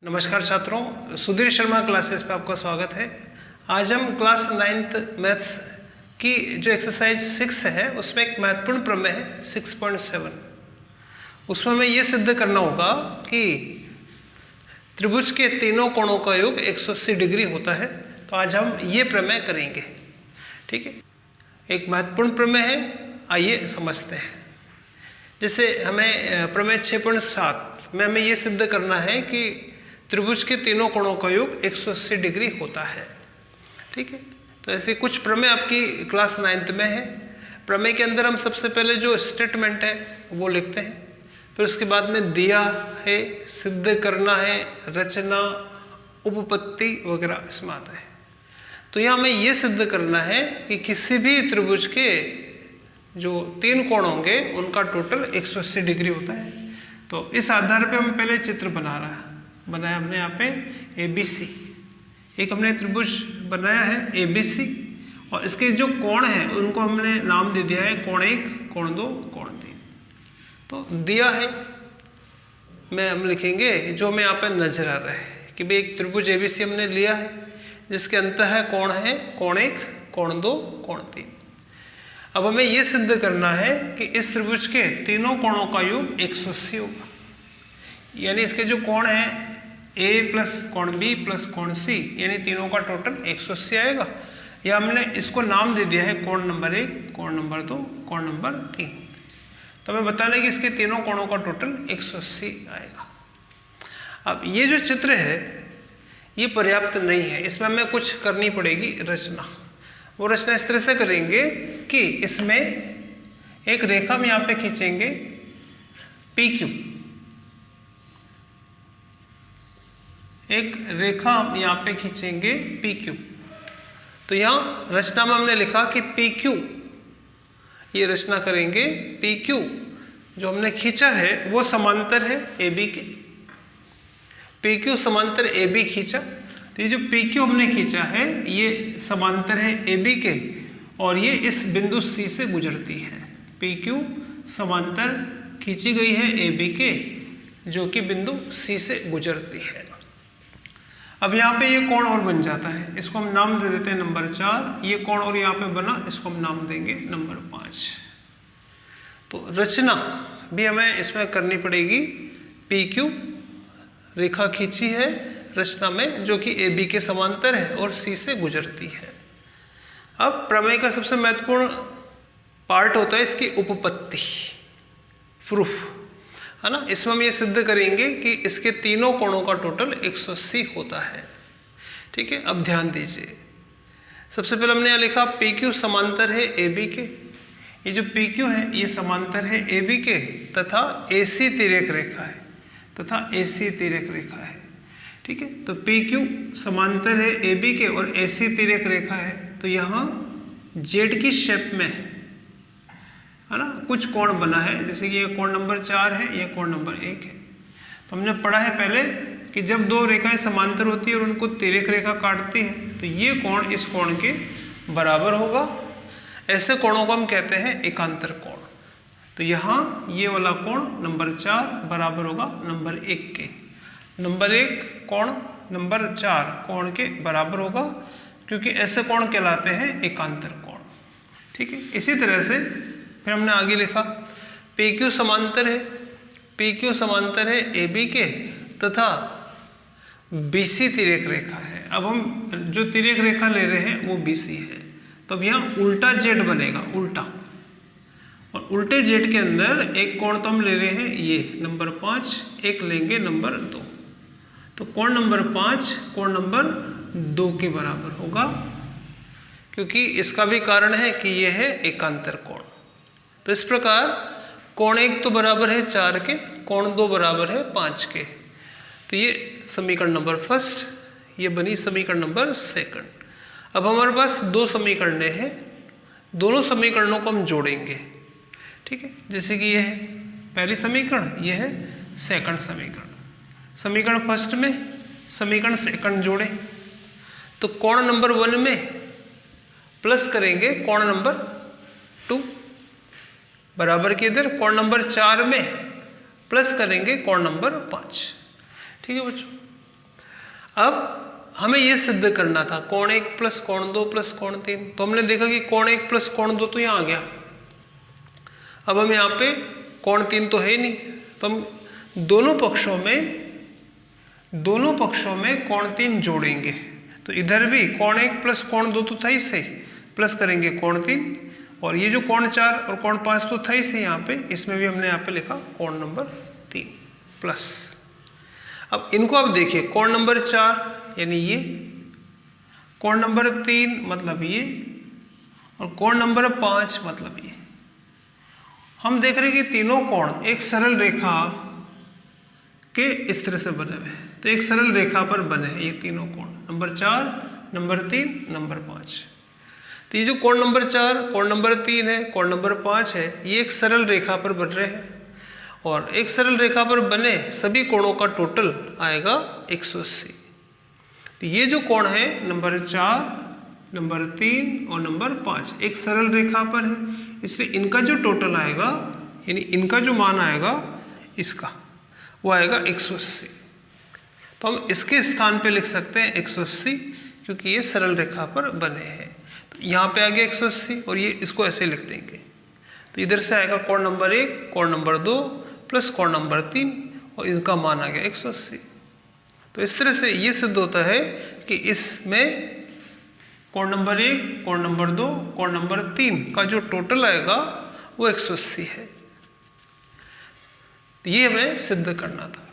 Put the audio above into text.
नमस्कार छात्रों, सुधीर शर्मा क्लासेस पे आपका स्वागत है। आज हम क्लास 9th मैथ्स की जो एक्सरसाइज 6 है उसमें एक महत्वपूर्ण प्रमेय है 6.7। उसमें हमें ये सिद्ध करना होगा कि त्रिभुज के तीनों कोणों का योग 180 डिग्री होता है। तो आज हम ये प्रमेय करेंगे। ठीक है, एक महत्वपूर्ण प्रमेय है, आइए समझते हैं। जैसे हमें प्रमेय 6.7 में हमें ये सिद्ध करना है कि त्रिभुज के तीनों कोणों का योग 180 डिग्री होता है। ठीक है, तो ऐसे कुछ प्रमेय आपकी क्लास 9th में है। प्रमेय के अंदर हम सबसे पहले जो स्टेटमेंट है वो लिखते हैं, फिर उसके बाद में दिया है, सिद्ध करना है, रचना, उपपत्ति वगैरह इसमें आता है। तो यहाँ हमें ये सिद्ध करना है कि किसी भी त्रिभुज के जो तीन कोण होंगे उनका टोटल 180 डिग्री होता है। तो इस आधार पे हम पहले चित्र बनाया हमने यहाँ पे ABC। एक हमने त्रिभुज बनाया है ABC और इसके जो कोण हैं उनको हमने नाम दे दिया है कोण 1, कोण 2, कोण 3। तो दिया है में हम लिखेंगे जो हमें यहाँ पे नजर आ रहा है कि भाई एक त्रिभुज ABC हमने लिया है जिसके अंतः कोण है कोण 1, कोण 2, कोण 3। अब हमें यह सिद्ध करना है कि इस त्रिभुज के तीनों कोणों का योग 180 होगा। यानी इसके जो कोण है A प्लस कोण B प्लस कोण C, यानी तीनों का टोटल 180 आएगा। या हमने इसको नाम दे दिया है कोण नंबर 1, कोण नंबर 2, कोण नंबर 3। तो हमें बताना है कि इसके तीनों कोणों का टोटल 180 आएगा। अब ये जो चित्र है ये पर्याप्त नहीं है, इसमें हमें कुछ करनी पड़ेगी रचना। वो रचना इस तरह से करेंगे कि इसमें एक रेखा हम यहाँ पे खींचेंगे PQ, एक रेखा हम यहाँ पे खींचेंगे PQ। तो यहाँ रचना में हमने लिखा कि PQ, ये रचना करेंगे PQ जो हमने खींचा है वो समांतर है AB के। PQ समांतर AB खींचा, तो ये जो PQ हमने खींचा है ये समांतर है AB के और ये इस बिंदु C से गुजरती है। PQ समांतर खींची गई है AB के जो कि बिंदु C से गुजरती है। अब यहाँ पे ये कोण और बन जाता है, इसको हम नाम दे देते हैं नंबर 4। ये कोण और यहाँ पे बना, इसको हम नाम देंगे नंबर 5। तो रचना भी हमें इसमें करनी पड़ेगी। PQ रेखा खींची है रचना में जो कि AB के समांतर है और C से गुजरती है। अब प्रमेय का सबसे महत्वपूर्ण पार्ट होता है इसकी उपपत्ति, प्रूफ, है ना। इसमें हम ये सिद्ध करेंगे कि इसके तीनों कोणों का टोटल 180 होता है। ठीक है, अब ध्यान दीजिए। सबसे पहले हमने यहाँ लिखा PQ समांतर है AB के। ये जो PQ है ये समांतर है AB के तथा AC तिर्यक रेखा है, ठीक है। तो PQ समांतर है AB के और AC तिर्यक रेखा है। तो यहाँ Z की शेप में है ना कुछ कोण बना है, जैसे कि ये कोण नंबर 4 है, ये कोण नंबर 1 है। तो हमने पढ़ा है पहले कि जब दो रेखाएं समांतर होती है और उनको तिर्यक रेखा काटती है तो ये कोण इस कोण के बराबर होगा। ऐसे कोणों को हम कहते हैं एकांतर कोण। तो यहाँ ये वाला कोण नंबर 4 बराबर होगा नंबर 1 के। नंबर 1 कोण नंबर 4 कोण के बराबर होगा क्योंकि ऐसे कोण कहलाते हैं एकांतर कोण। ठीक है, इसी तरह से फिर हमने आगे लिखा PQ समांतर है AB के तथा BC तिर्यक रेखा है। अब हम जो तिर्यक रेखा ले रहे हैं वो BC है। तो अब यहाँ उल्टा Z बनेगा, उल्टा, और उल्टे Z के अंदर एक कोण तो हम ले रहे हैं ये नंबर 5, एक लेंगे नंबर 2। तो कोण नंबर 5 कोण नंबर 2 के बराबर होगा क्योंकि इसका भी कारण है कि ये है एकांतर कोण। तो इस प्रकार कोण 1 तो बराबर है 4 के, कोण 2 बराबर है 5 के। तो ये समीकरण नंबर 1, ये बनी समीकरण नंबर 2। अब हमारे पास दो समीकरण हैं, दोनों समीकरणों को हम जोड़ेंगे। ठीक है, जैसे कि ये है पहली समीकरण, ये है सेकंड समीकरण। समीकरण 1 में समीकरण 2 जोड़े तो कोण नंबर 1 में प्लस करेंगे कोण नंबर 2 बराबर के इधर कोण नंबर 4 में प्लस करेंगे कोण नंबर 5। ठीक है बच्चों, अब हमें ये सिद्ध करना था कोण 1 प्लस कोण 2 प्लस कोण 3। तो हमने देखा कि कोण 1 प्लस कोण 2 तो यहाँ आ गया। अब हम यहाँ पे कोण 3 तो है नहीं, तो हम दोनों पक्षों में कोण 3 जोड़ेंगे। तो इधर भी कोण 1 प्लस कोण 2 तो था ही सही, प्लस करेंगे कोण 3, और ये जो कोण 4 और कोण 5 तो था ही सही यहाँ पे, इसमें भी हमने यहाँ पे लिखा कोण नंबर 3 प्लस। अब इनको आप देखिए, कोण नंबर 4 यानी ये, कोण नंबर 3 मतलब ये, और कोण नंबर 5 मतलब ये। हम देख रहे हैं कि तीनों कोण एक सरल रेखा के इस तरह से बने हुए हैं। तो एक सरल रेखा पर बने हैं ये तीनों कोण, नंबर 4, नंबर 3, नंबर 5। तो ये जो कोण नंबर 4, कोण नंबर 3 है, कोण नंबर 5 है, ये एक सरल रेखा पर बन रहे हैं। और एक सरल रेखा पर बने सभी कोणों का टोटल आएगा 180। तो ये जो कोण है नंबर 4, नंबर 3 और नंबर 5 एक सरल रेखा पर है, इसलिए इनका जो टोटल आएगा, यानी इनका जो मान आएगा इसका, वो आएगा 180। तो हम इसके स्थान पे लिख सकते हैं 180, क्योंकि ये सरल रेखा पर बने हैं। तो यहाँ पे आ गया 180, और ये इसको ऐसे लिख देंगे। तो इधर से आएगा कोण नंबर 1, कोण नंबर 2 प्लस कोण नंबर 3, और इनका मान आ गया 180। तो इस तरह से ये सिद्ध होता है कि इसमें कोण नंबर 1, कोण नंबर 2, कोण नंबर 3 का जो टोटल आएगा वो 180 है। तो ये हमें सिद्ध करना था।